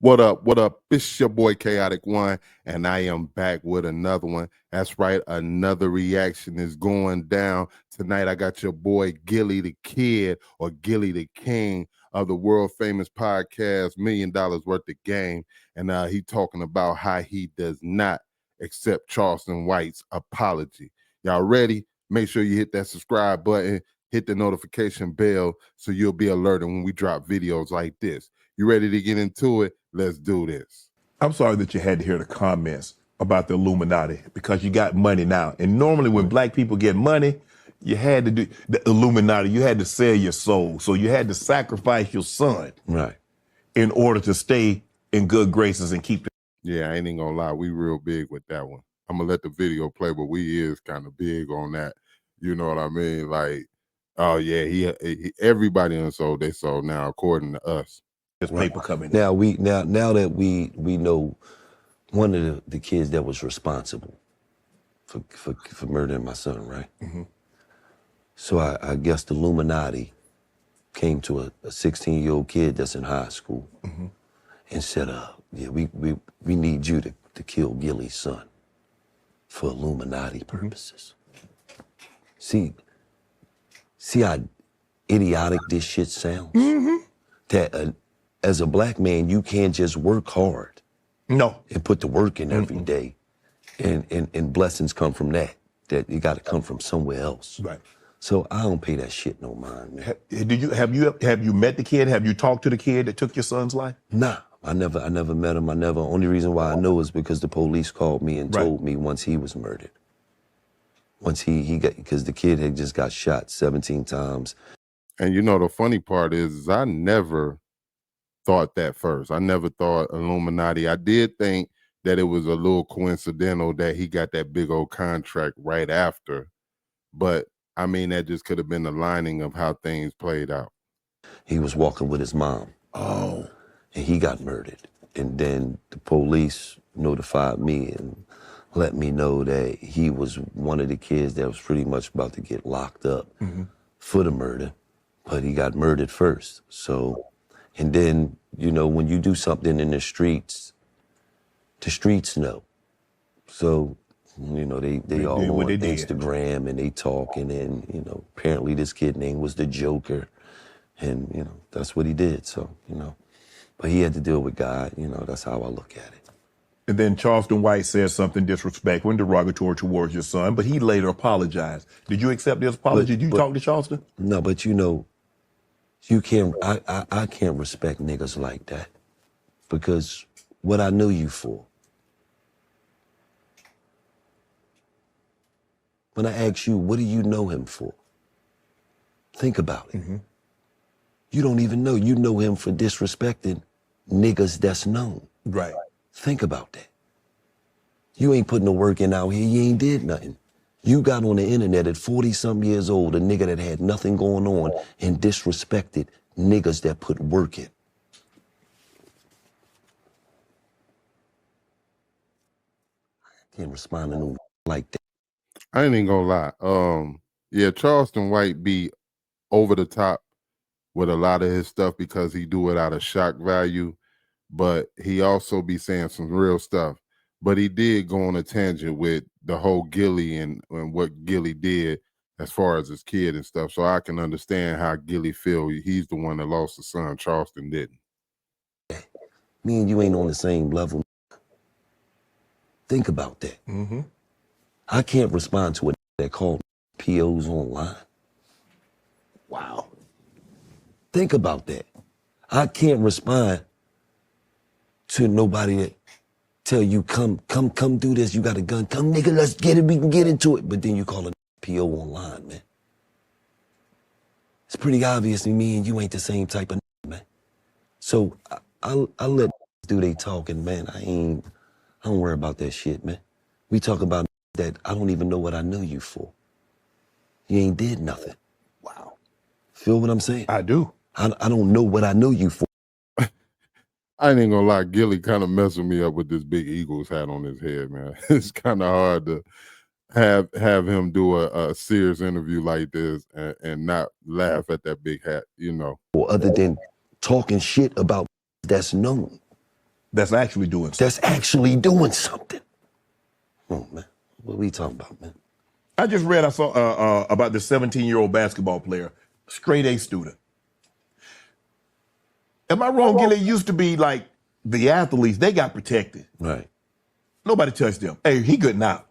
What up? What up? It's your boy Kaotic One, and I am back with another one. That's right, another reaction is going down. Tonight I got your boy Gillie Da Kid, or Gillie the King of the world famous podcast $1 Million Worth of Game. And he talking about how he does not accept Charleston White's apology. Y'all ready? Make sure you hit that subscribe button, hit the notification bell so you'll be alerted when we drop videos like this. You ready to get into it? Let's do this. I'm sorry that you had to hear the comments about the Illuminati because you got money now. And normally when black people get money, you had to do the Illuminati, you had to sell your soul. So you had to sacrifice your son in order to stay in good graces and keep it. Yeah, I ain't even gonna lie. We real big with that one. I'm gonna let the video play, but we is kind of big on that. You know what I mean? Like, oh yeah, he everybody unsold they sold now, according to us. This paper coming in. Now that we know one of the kids that was responsible for murdering my son, right? Mm-hmm. So I guess the Illuminati came to a 16-year-old kid that's in high school and said, yeah, we need you to kill Gillie's son for Illuminati purposes. See how idiotic this shit sounds? That as a black man, you can't just work hard. No. And put the work in every day. And blessings come from that. That you got to come from somewhere else. Right. So I don't pay that shit no mind, man. Have you met the kid? Have you talked to the kid that took your son's life? Nah, I never met him. Only reason why I know is because the police called me and told me once he was murdered. Once he got, because the kid had just got shot 17 times. And you know, the funny part is I never thought that first. I never thought Illuminati. I did think that it was a little coincidental that he got that big old contract right after. But I mean, that just could have been the lining of how things played out. He was walking with his mom. Oh. And he got murdered. And then the police notified me and let me know that he was one of the kids that was pretty much about to get locked up for the murder, but he got murdered first. So, and then, you know, when you do something in the streets know. So, you know, they all on Instagram and they talk, and then, you know, apparently this kid name was the Joker, and, you know, that's what he did. So, you know, but he had to deal with God. You know, that's how I look at it. And then Charleston White says something disrespectful and derogatory towards your son, but he later apologized. Did you accept his apology? Did you talk to Charleston? No, but you know, you can't, I can't respect niggas like that, because what I know you for. When I ask you, what do you know him for? Think about it. You don't even know. You know him for disrespecting niggas that's known. Right. Think about that. You ain't putting no work in out here. You ain't did nothing. You got on the internet at 40-something years old, a nigga that had nothing going on, and disrespected niggas that put work in. I can't respond to no like that. I ain't even gonna lie. Yeah, Charleston White be over the top with a lot of his stuff because he do it out of shock value, but he also be saying some real stuff. But he did go on a tangent with the whole Gillie and what Gillie did as far as his kid and stuff. So I can understand how Gillie feel. He's the one that lost his son. Charleston didn't. Me and you ain't on the same level. Think about that. I can't respond to it that called POs online. Wow. Think about that. I can't respond to nobody that tell you, come do this, you got a gun, come nigga, let's get it, we can get into it. But then you call a PO online, man. It's pretty obvious to me and you ain't the same type of man. So I let do they talking, man. I don't worry about that shit, man. We talk about that I don't even know what I know you for. You ain't did nothing. Wow. Feel what I'm saying? I do. I don't know what I know you for. I ain't gonna lie, Gillie kind of messing me up with this big Eagles hat on his head, man. It's kind of hard to have him do a serious interview like this and not laugh at that big hat, you know. Or other than talking shit about that's known. That's actually doing something. That's actually doing something. Oh, man. What are we talking about, man? I just read, I saw about this 17-year-old basketball player, straight A student. Am I wrong, Gillie? It used to be like the athletes, they got protected. Right. Nobody touched them. Hey, he good now.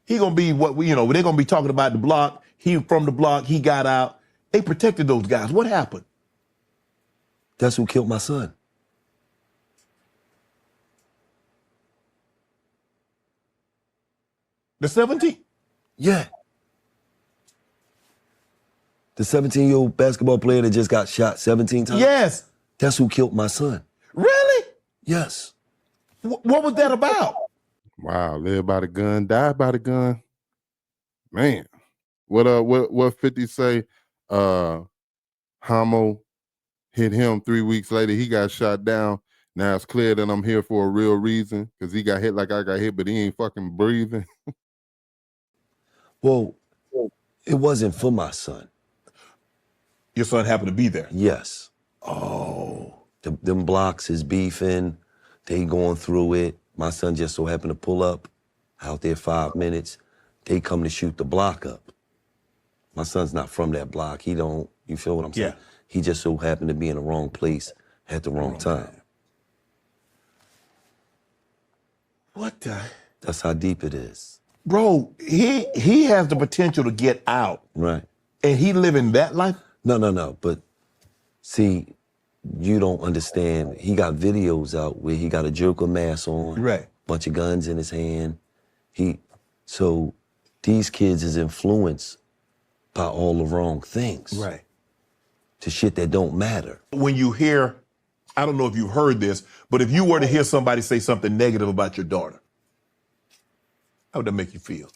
He gonna be what we, they're gonna be talking about the block. He from the block, he got out. They protected those guys. What happened? That's who killed my son. The 17? Yeah. The 17-year-old basketball player that just got shot 17 times? Yes. That's who killed my son. Really? Yes. What was that about? Wow, live by the gun, die by the gun. Man. What 50 say? Homo hit him 3 weeks later. He got shot down. Now it's clear that I'm here for a real reason because he got hit like I got hit, but he ain't fucking breathing. Well, it wasn't for my son. Your son happened to be there? Yes. Oh. Them blocks is beefing. They going through it. My son just so happened to pull up out there 5 minutes. They come to shoot the block up. My son's not from that block. He don't, you feel what I'm saying? Yeah. He just so happened to be in the wrong place at the wrong time. What the? That's how deep it is. Bro, he has the potential to get out. Right. And he living that life? No. But see, you don't understand. He got videos out where he got a Joker mask on. Right. Bunch of guns in his hand. So these kids is influenced by all the wrong things. Right. To shit that don't matter. When you hear, I don't know if you heard this, but if you were to hear somebody say something negative about your daughter, how would that make you feel?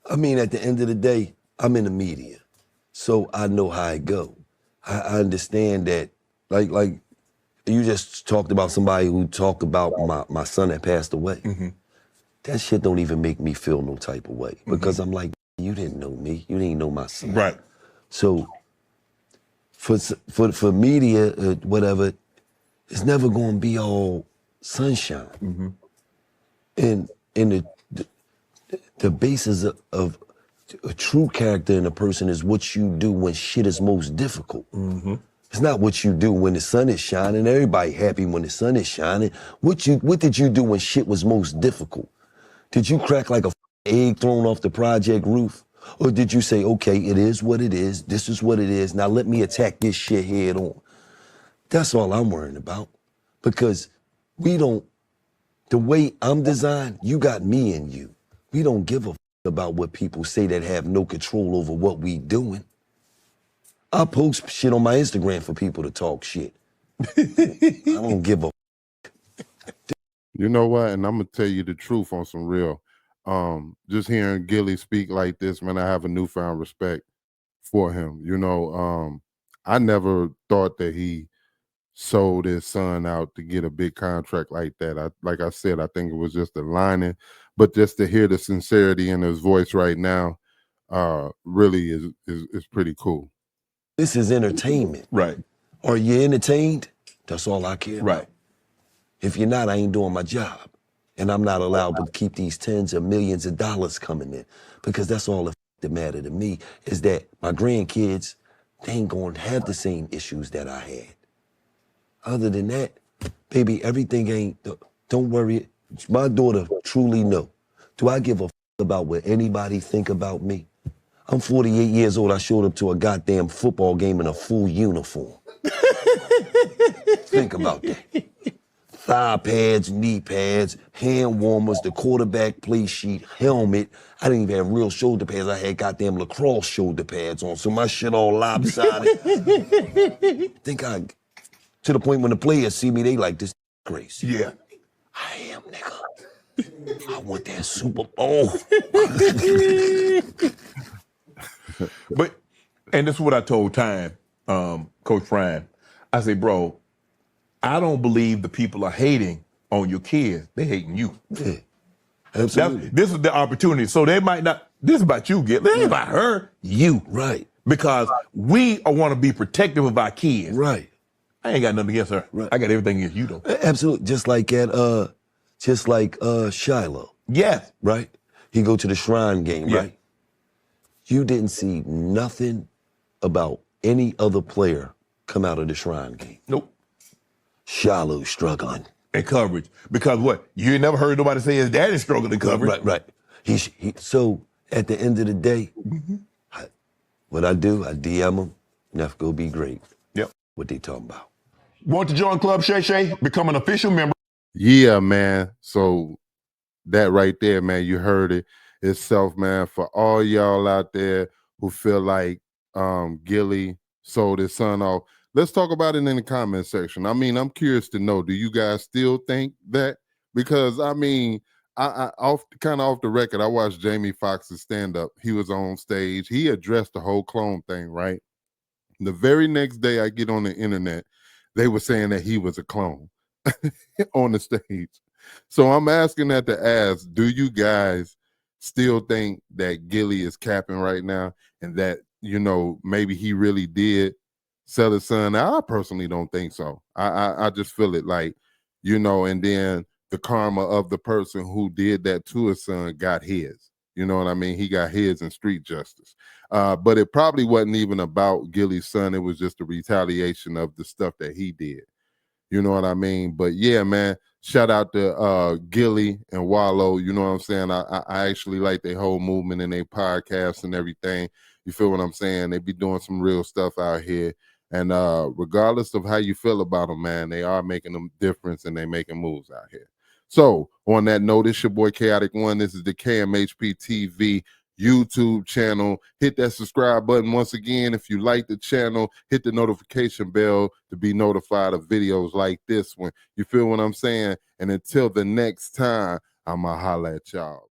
I mean, at the end of the day, I'm in the media, so I know how it go. I understand that, like you just talked about somebody who talked about my son that passed away. Mm-hmm. That shit don't even make me feel no type of way because I'm like, you didn't know me, you didn't know my son. Right. So for media, whatever, it's never going to be all sunshine. Mm-hmm. And the basis of a true character in a person is what you do when shit is most difficult. Mm-hmm. It's not what you do when the sun is shining. Everybody happy when the sun is shining. What did you do when shit was most difficult? Did you crack like a egg thrown off the project roof? Or did you say, okay, it is what it is. This is what it is. Now let me attack this shit head on. That's all I'm worrying about. Because the way I'm designed, you got me and you. We don't give a about what people say that have no control over what we doing. I post shit on my Instagram for people to talk shit. I don't give a. You know what? And I'm gonna tell you the truth on some real. Just hearing Gillie speak like this, man, I have a newfound respect for him. I never thought that he sold his son out to get a big contract like that. Like I said, I think it was just a lining, but just to hear the sincerity in his voice right now, really is pretty cool. This is entertainment. Right. Are you entertained? That's all I care about. Right. If you're not, I ain't doing my job. And I'm not allowed to keep these tens of millions of dollars coming in because that's all that matter to me is that my grandkids, they ain't going to have the same issues that I had. Other than that, baby, everything ain't, don't worry. My daughter truly know. Do I give a about what anybody think about me? I'm 48 years old. I showed up to a goddamn football game in a full uniform. Think about that. Thigh pads, knee pads, hand warmers, the quarterback play sheet, helmet. I didn't even have real shoulder pads. I had goddamn lacrosse shoulder pads on, so my shit all lopsided. To the point when the players see me, they like, this crazy. Yeah. I am, nigga. I want that Super Bowl. And this is what I told Time, Coach Brian. I say, bro, I don't believe the people are hating on your kids. They're hating you. Yeah, absolutely. This is the opportunity. So they might not, this is about you, Gillie. This is about her, you. Right. Because we want to be protective of our kids. Right. I ain't got nothing against her. Right. I got everything against you though. Absolutely. Just like Shiloh. Yes. Right? He go to the Shrine game, Yeah. right? You didn't see nothing about any other player come out of the Shrine game. Nope. Shiloh struggling. And coverage. Because what? You ain't never heard nobody say his daddy struggled in coverage. Right. So at the end of the day, what I do, I DM them, Neff go be great. Yep. What they talking about. Want to join Club Shay Shay? Become an official member. Yeah, man. So that right there, man, you heard it itself, man. For all y'all out there who feel like Gillie sold his son off, let's talk about it in the comment section. I mean, I'm curious to know, do you guys still think that? Because I mean, I off the record, I watched Jamie Foxx's stand-up. He was on stage. He addressed the whole clone thing, right? The very next day I get on the internet, they were saying that he was a clone on the stage. So I'm asking that to ask, do you guys still think that Gillie is capping right now and that, you know, maybe he really did sell his son? Now, I personally don't think so. I just feel it like, you know, and then the karma of the person who did that to his son got his. You know what I mean? He got his in street justice. But it probably wasn't even about Gillie's son. It was just a retaliation of the stuff that he did. You know what I mean? But yeah, man, shout out to Gillie and Wallow. You know what I'm saying? I actually like their whole movement and their podcasts and everything. You feel what I'm saying? They be doing some real stuff out here. And regardless of how you feel about them, man, they are making a difference and they making moves out here. So on that note, it's your boy Kaotic One. This is the KMHP TV YouTube channel. Hit that subscribe button once again. If you like the channel, hit the notification bell to be notified of videos like this one. You feel what I'm saying? And until the next time, I'ma holla at y'all.